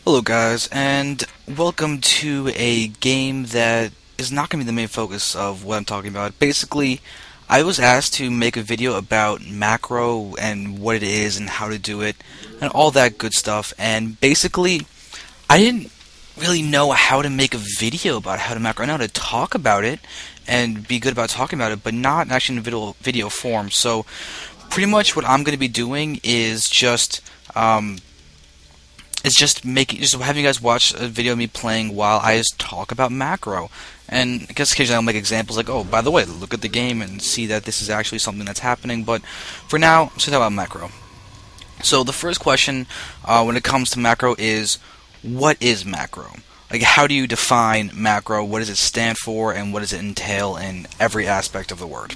Hello guys, and welcome to a game that is not going to be the main focus of what I'm talking about. Basically, I was asked to make a video about macro and what it is and how to do it and all that good stuff, and basically, I didn't really know how to make a video about how to macro. I know how to talk about it and be good about talking about it, but not actually in a video form. So, pretty much what I'm going to be doing is just having you guys watch a video of me playing while I just talk about macro. And I guess occasionally I'll make examples like, oh, by the way, look at the game and see that this is actually something that's happening. But for now, I'm just going to talk about macro. So the first question when it comes to macro is, what is macro? Like, how do you define macro? What does it stand for? And what does it entail in every aspect of the word?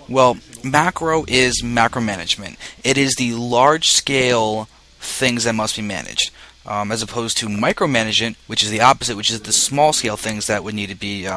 Well, macro is macro management. It is the large-scale things that must be managed, as opposed to micromanagement, which is the opposite, which is the small-scale things that would need to be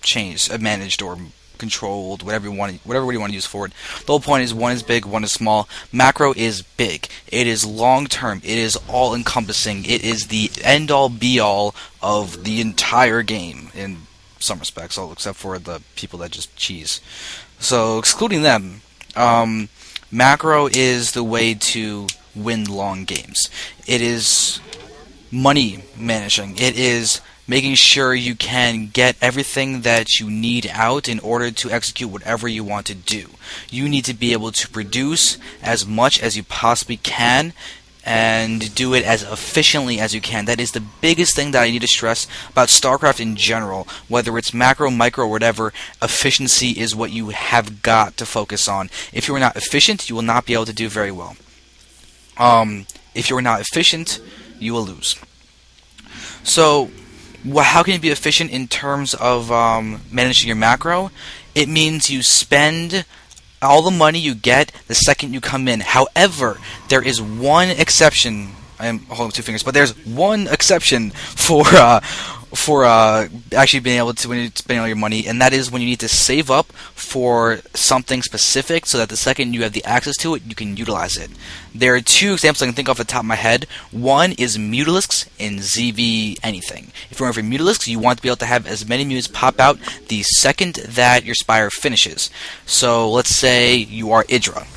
changed, managed, or controlled, whatever you want to use for it. The whole point is one is big, one is small. Macro is big. It is long-term. It is all-encompassing. It is the end-all, be-all of the entire game in some respects, all except for the people that just cheese. So, excluding them, macro is the way to win long games. It is money managing. It is making sure you can get everything that you need out in order to execute whatever you want to do. You need to be able to produce as much as you possibly can and do it as efficiently as you can. That is the biggest thing that I need to stress about Starcraft in general. Whether it's macro, micro, or whatever, efficiency is what you have got to focus on. If you are not efficient, you will not be able to do very well. If you are not efficient, you will lose. So, how can you be efficient in terms of managing your macro? It means you spend all the money you get the second you come in. However, there is one exception. I am holding two fingers, but there's one exception for actually being able to, when you're spending all your money, and that is when you need to save up for something specific so that the second you have the access to it, you can utilize it. There are two examples I can think of off the top of my head. One is Mutalisks in ZV anything. If you're going for Mutalisks, you want to be able to have as many mutants pop out the second that your Spire finishes. So let's say you are Idra,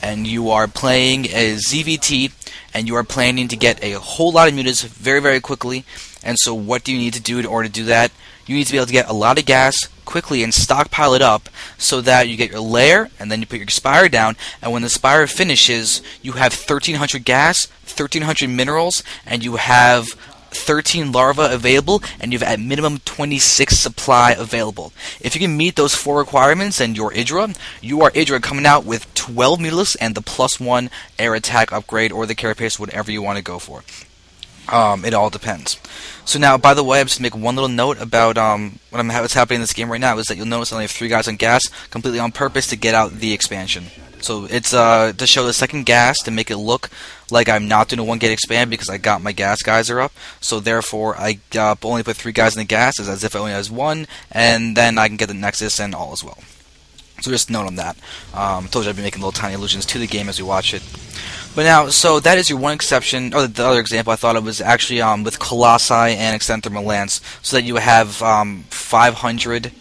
and you are playing a ZVT, and you are planning to get a whole lot of mutants very, very quickly. And so what do you need to do in order to do that? You need to be able to get a lot of gas quickly and stockpile it up so that you get your lair, and then you put your Spire down, and when the Spire finishes, you have 1,300 gas, 1,300 minerals, and you have 13 larvae available, and you have at minimum 26 supply available. If you can meet those four requirements and you're Idra, you are Idra coming out with 12 Mutalisks and the +1 air attack upgrade or the carapace, whatever you want to go for. It all depends. So now, by the way, I'm just going to make one little note about what's happening in this game right now, is that you'll notice I only have 3 guys on gas, completely on purpose to get out the expansion. So it's to show the second gas, to make it look like I'm not doing a 1-gate expand because I got my gas geyser up. So therefore, I only put 3 guys in the gas as if I only has 1, and then I can get the Nexus and all as well. So just note on that. I told you I'd be making little tiny allusions to the game as we watch it. But now, so that is your one exception. Or the other example I thought of was actually with Colossi and Extenthermal Lance, so that you have 500.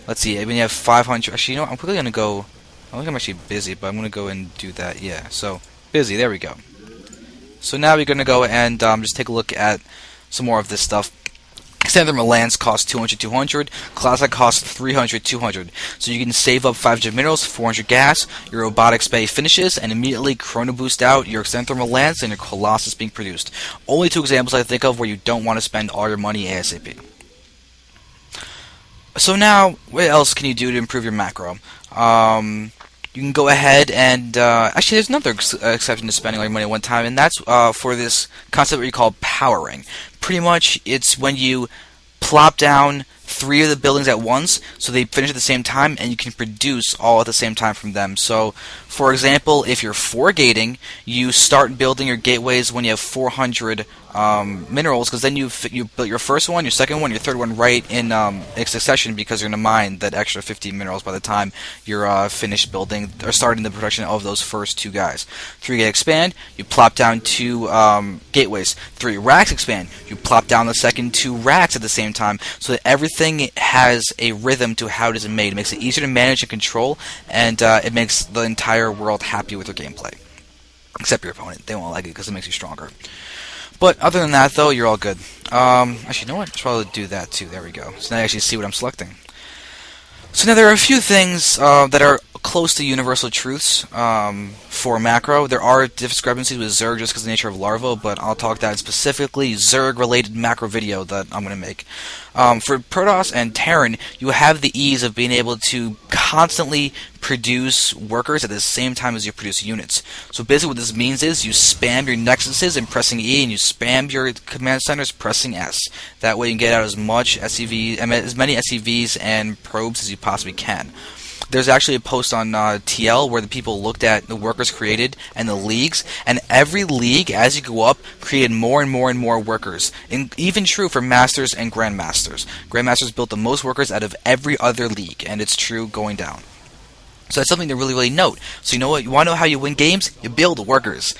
Let's see, when you have 500. Actually, you know what? I'm quickly going to go. I think I'm actually busy, but I'm going to go and do that. Yeah, so busy. There we go. So now we're going to go and just take a look at some more of this stuff. Extenthermal Lance costs 200. Colossi costs 300. So you can save up 500 minerals, 400 gas, your Robotics Bay finishes, and immediately Chrono Boost out your Extenthermal Lance and your Colossus being produced. Only 2 examples I think of where you don't want to spend all your money ASAP. So now, what else can you do to improve your macro? You can go ahead and actually there's another exception to spending all your money at one time, and that's for this concept what you call powering. Pretty much it's when you plop down 3 of the buildings at once, so they finish at the same time, and you can produce all at the same time from them. So, for example, if you're 4-gating, you start building your gateways when you have 400 minerals, because then you built your first one, your second one, your third one right in succession, because you're going to mine that extra 50 minerals by the time you're finished building or starting the production of those first 2 guys. 3-gate expand, you plop down 2 gateways. 3 racks expand, you plop down the second 2 racks at the same time, so that everything has a rhythm to how it is made. It makes it easier to manage and control, and it makes the entire world happy with your gameplay. Except your opponent. They won't like it because it makes you stronger. But other than that, though, you're all good. Actually, you know what? I should probably do that, too. There we go. So now you actually see what I'm selecting. So now there are a few things that are close to universal truths for macro. There are discrepancies with Zerg just because of the nature of larva, but I'll talk that specifically Zerg-related macro video that I'm going to make. For Protoss and Terran, you have the ease of being able to constantly produce workers at the same time as you produce units. So basically what this means is you spam your nexuses and pressing E, and you spam your command centers pressing S. That way you can get out as much SCV, as many SCVs and probes as you possibly can. There's actually a post on TL where the people looked at the workers created and the leagues, and every league, as you go up, created more and more and more workers. And even true for Masters and Grandmasters. Grandmasters built the most workers out of every other league, and it's true going down. So that's something to really, really note. So you know what? You want to know how you win games? You build workers,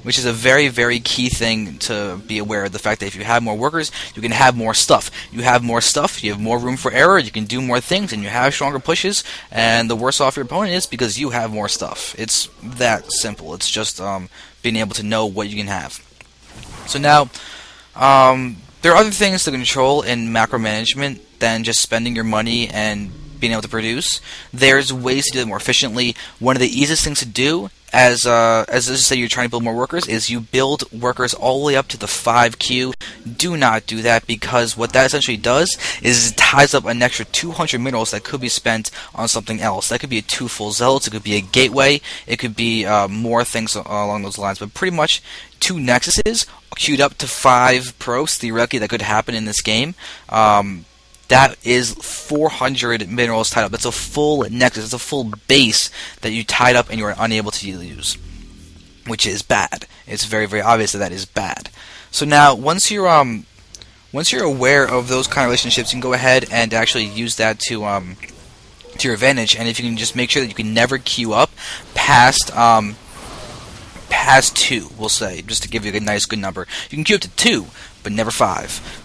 which is a very, very key thing to be aware of. The fact that if you have more workers, you can have more stuff. You have more stuff, you have more room for error, you can do more things, and you have stronger pushes, and the worse off your opponent is because you have more stuff. It's that simple. It's just being able to know what you can have. So now, there are other things to control in macro management than just spending your money and being able to produce. There's ways to do it more efficiently. One of the easiest things to do, as let's say you're trying to build more workers, is you build workers all the way up to the 5 queue. Do not do that, because what that essentially does is it ties up an extra 200 minerals that could be spent on something else. That could be 2 full zealots, it could be a gateway, it could be more things along those lines, but pretty much 2 nexuses queued up to 5 probes. Theoretically that could happen in this game. That is 400 minerals tied up. That's a full nexus. It's a full base that you tied up and you are unable to use, which is bad. It's very, very obvious that that is bad. So now, once you're aware of those kind of relationships, you can go ahead and actually use that to your advantage. And if you can just make sure that you can never queue up past 2, we'll say, just to give you a nice good number. You can queue up to 2, but never 5.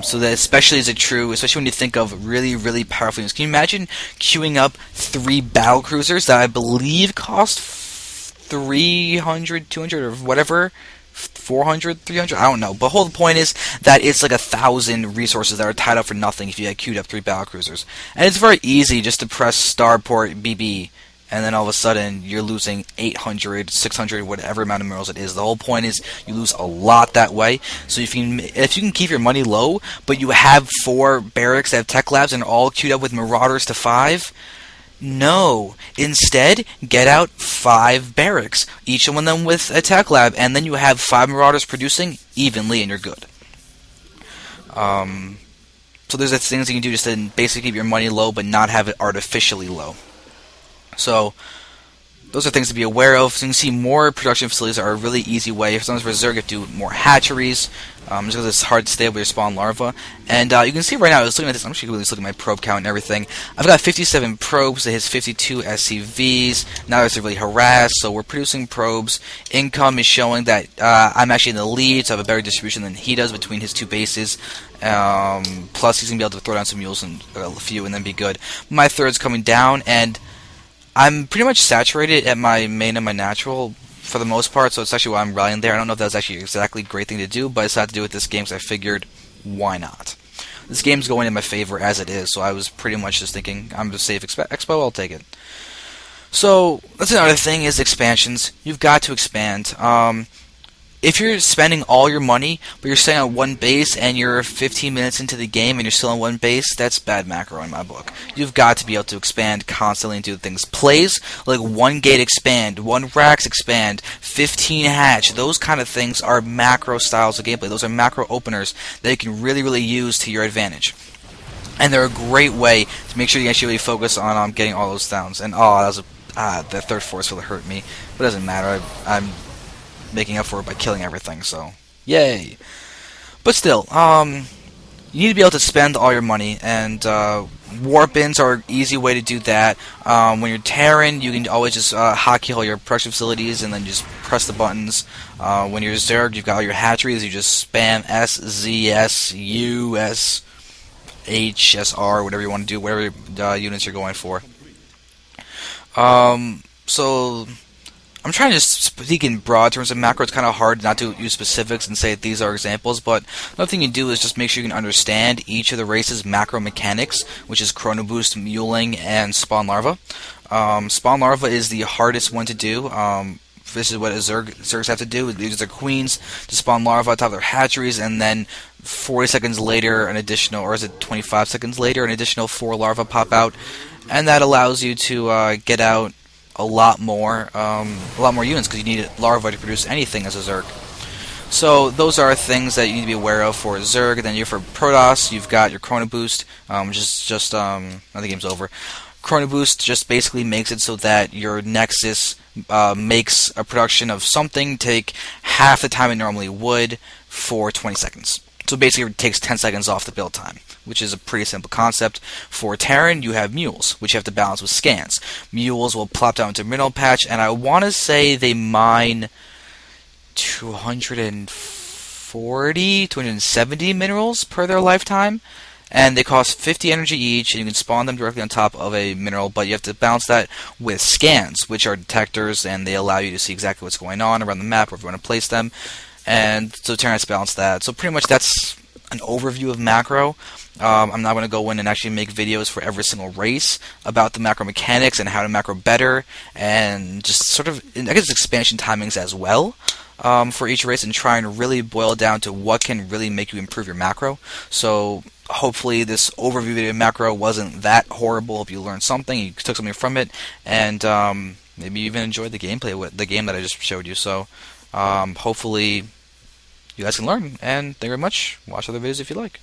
So that especially is it true, especially when you think of really, really powerful units. Can you imagine queuing up 3 battle cruisers that I believe cost 300, 200, or whatever, 400, 300, I don't know. But the whole point is that it's like 1,000 resources that are tied up for nothing if you had queued up 3 battle cruisers. And it's very easy just to press starport BB, and then all of a sudden you're losing 800, 600, whatever amount of minerals it is. The whole point is you lose a lot that way. So if you can keep your money low, but you have 4 barracks that have tech labs and are all queued up with marauders to 5, no. Instead, get out 5 barracks, each one of them with a tech lab, and then you have 5 marauders producing evenly, and you're good. So there's things you can do just to basically keep your money low, but not have it artificially low. So those are things to be aware of. So you can see more production facilities are a really easy way. Sometimes for Zerg, you have to do more hatcheries, just because it's hard to stay up with your spawn larva. And you can see right now, I was looking at this, I'm actually going to look at my probe count and everything. I've got 57 probes that hits 52 SCVs. Now it's really harassed, so we're producing probes. Income is showing that I'm actually in the lead, so I have a better distribution than he does between his 2 bases. Plus, he's going to be able to throw down some mules and a few and then be good. My third's coming down, and I'm pretty much saturated at my main and my natural for the most part, so it's actually why I'm rallying there. I don't know if that's actually exactly a great thing to do, but I decided to do it with this game, so I figured, why not? This game's going in my favor as it is, so I was pretty much just thinking, I'm a safe expo, I'll take it. So, that's another thing, is expansions. You've got to expand. If you're spending all your money, but you're staying on 1 base, and you're 15 minutes into the game, and you're still on 1 base, that's bad macro in my book. You've got to be able to expand constantly and do things. Plays like 1 gate expand, 1 racks expand, 15 hatch, those kind of things are macro styles of gameplay. Those are macro openers that you can really, really use to your advantage. and they're a great way to make sure you actually focus on getting all those downs. And oh, that was the third force really hurt me, but it doesn't matter. I'm making up for it by killing everything, so yay. But still, you need to be able to spend all your money, and warp-ins are an easy way to do that. When you're Terran, you can always just hotkey all your production facilities and then just press the buttons. When you're Zerg, you've got all your hatcheries, you just spam S, Z, S, U, S, H, S, R, whatever you want to do, whatever units you're going for. So I'm trying to just speak in broad terms of macro. It's kind of hard not to use specifics and say that these are examples, but another thing you do is just make sure you can understand each of the race's macro mechanics, which is Chrono Boost, Muling, and Spawn Larva. Spawn Larva is the hardest one to do. This is what Zergs have to do. They use their queens to spawn larvae on top of their hatcheries, and then 40 seconds later, an additional, or is it 25 seconds later, an additional 4 larvae pop out, and that allows you to get out a lot more units, because you need larvae to produce anything as a Zerg. So those are things that you need to be aware of for Zerg. Then for Protoss, you've got your Chrono Boost, which is just now the game's over. Chrono Boost just basically makes it so that your Nexus makes a production of something take half the time it normally would for 20 seconds. So basically it takes 10 seconds off the build time, which is a pretty simple concept. For Terran, you have Mules, which you have to balance with scans. Mules will plop down into a mineral patch, and I want to say they mine 270 minerals per their lifetime. And they cost 50 energy each, and you can spawn them directly on top of a mineral, but you have to balance that with scans, which are detectors, and they allow you to see exactly what's going on around the map, where you want to place them. And so Terran has to balance that. So pretty much that's an overview of macro. I'm not going to go in and actually make videos for every single race about the macro mechanics and how to macro better, and just sort of, I guess, expansion timings as well. For each race, and try and really boil it down to what can really make you improve your macro. So hopefully this overview video of macro wasn't that horrible. Hope you learned something, you took something from it, and maybe you even enjoyed the gameplay with the game that I just showed you. So hopefully you guys can learn, and thank you very much. Watch other videos if you like.